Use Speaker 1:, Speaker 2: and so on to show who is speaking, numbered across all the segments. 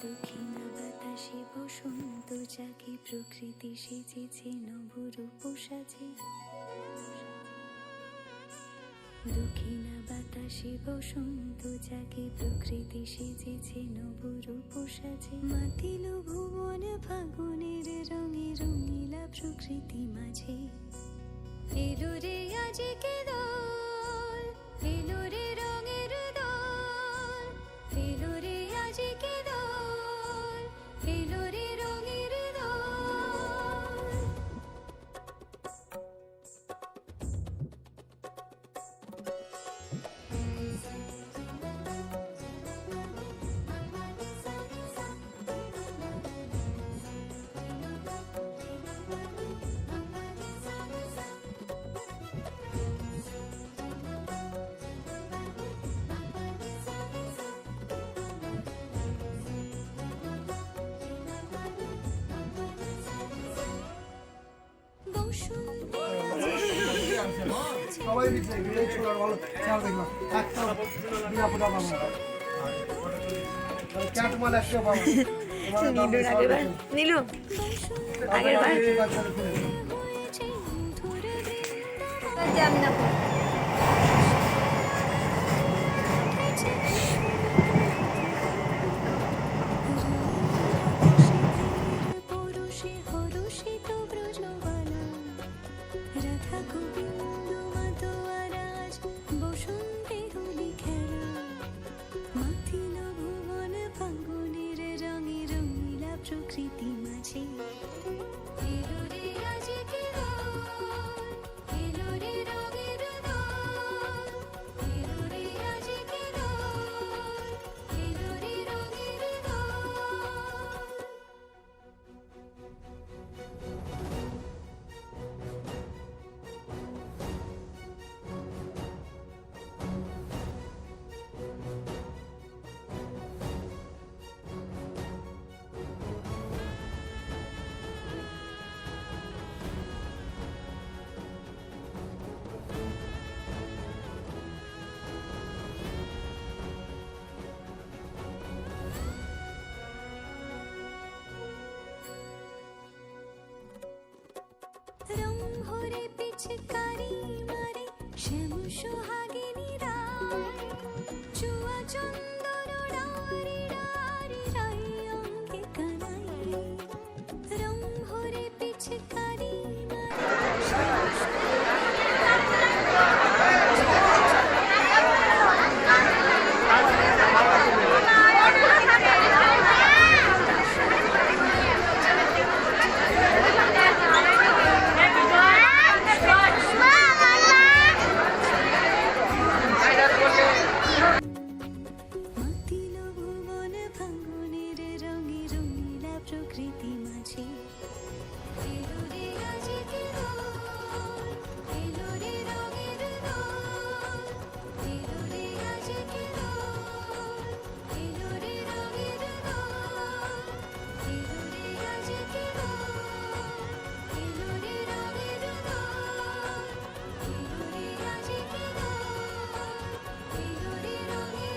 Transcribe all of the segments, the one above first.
Speaker 1: দক্ষিণা বাতাসে বসন্ত জাগে, প্রকৃতি সেজেছে নবরূপ সাজে। দক্ষিণা বাতাসে বসন্ত জাগে, প্রকৃতি সেজেছে নবরূপ সাজে। মাতিল ভুবন ফাগুনের রঙে, রঙিলা প্রকৃতি মাঝে। এলো রে আজকে দোল, এলো রে রঙের দোল, এলো রে আজকে দোল, এলো রে রঙের দোল।
Speaker 2: সবাই দিচ্ছে এই ছোড়ার ভালো চাল দেখলাম একটা বিনা ফুটা পাবো ক্যাট মাল একটা পাবো
Speaker 3: নীলু আগের বার জামনা
Speaker 1: প্রকৃতি মাঝে। এলো রে আজকে দোল, এলো রে রঙের দোল, এলো রে আজকে দোল, এলো রে রঙের দোল। রং ভরে পিচকারি মারে শ্যাম সোহাগিনী রায়, চুয়া চন্দন ডারি ডারি রাই অঙ্গে কানাই। রং ভরে পিচকারি মাতিল ভুবন ফাগুনের রঙে, রঙিলা প্রকৃতি মাঝে। এলো রে আজকে দোল, এলো রে রঙের দোল, এলো রে আজকে দোল, এলো রে রঙের দোল, এলো রে আজকে দোল, এলো রে রঙের দোল, এলো রে আজকে দোল, এলো রে রঙের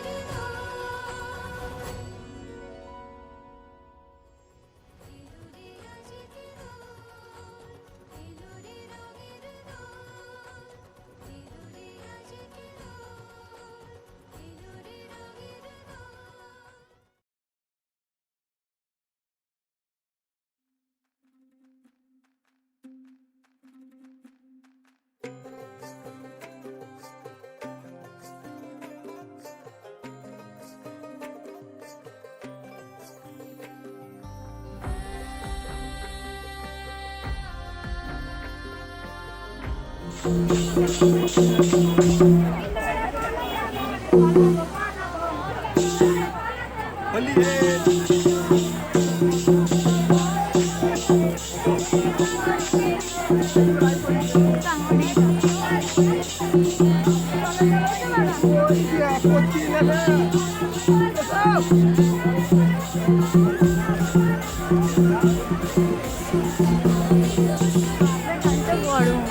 Speaker 3: গরম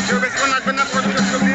Speaker 4: কেউ বেশিক্ষণ নাচবেন না, প্রদীপ ছবি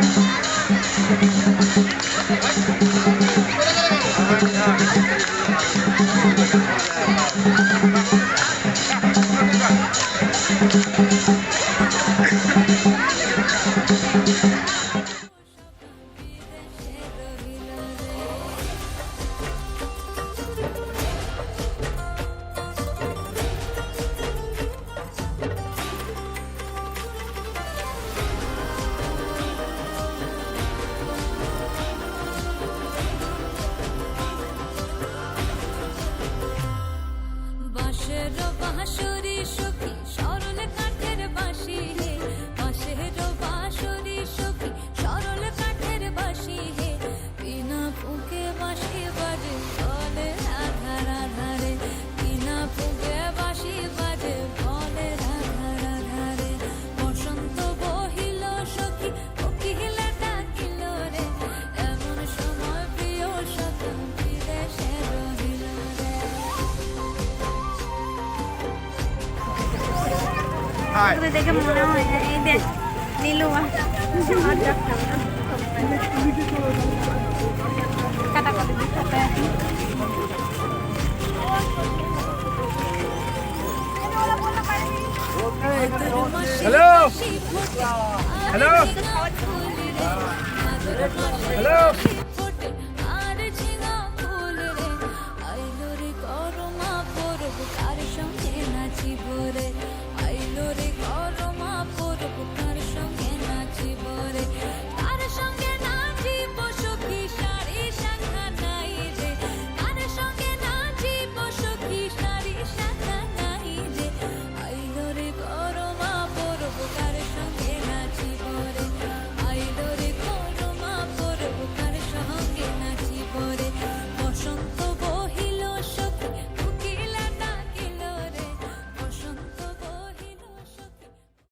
Speaker 1: বাঁশের বাঁশরি সখী সরল কাঠের বাঁশি হে, বাঁশের বাঁশরি সখী সরল কাঠের বাঁশি হে, বিনা ফুঁকে বাঁশি বাজে বলে রাধা রাধা রে, বিনা ফুঁকে বাঁশি বাজে বলে রাধা রাধা রে। বসন্ত বহিল সখী কোকিলা ডাকিল রে, এমন সময় প্রিয় সখী বিদেশে রহিল রে।
Speaker 3: তোকে দেখে মনে হয় যে এই দেখ নীলুয়া কাটা করে দিতে
Speaker 2: হ্যালো হ্যালো হ্যালো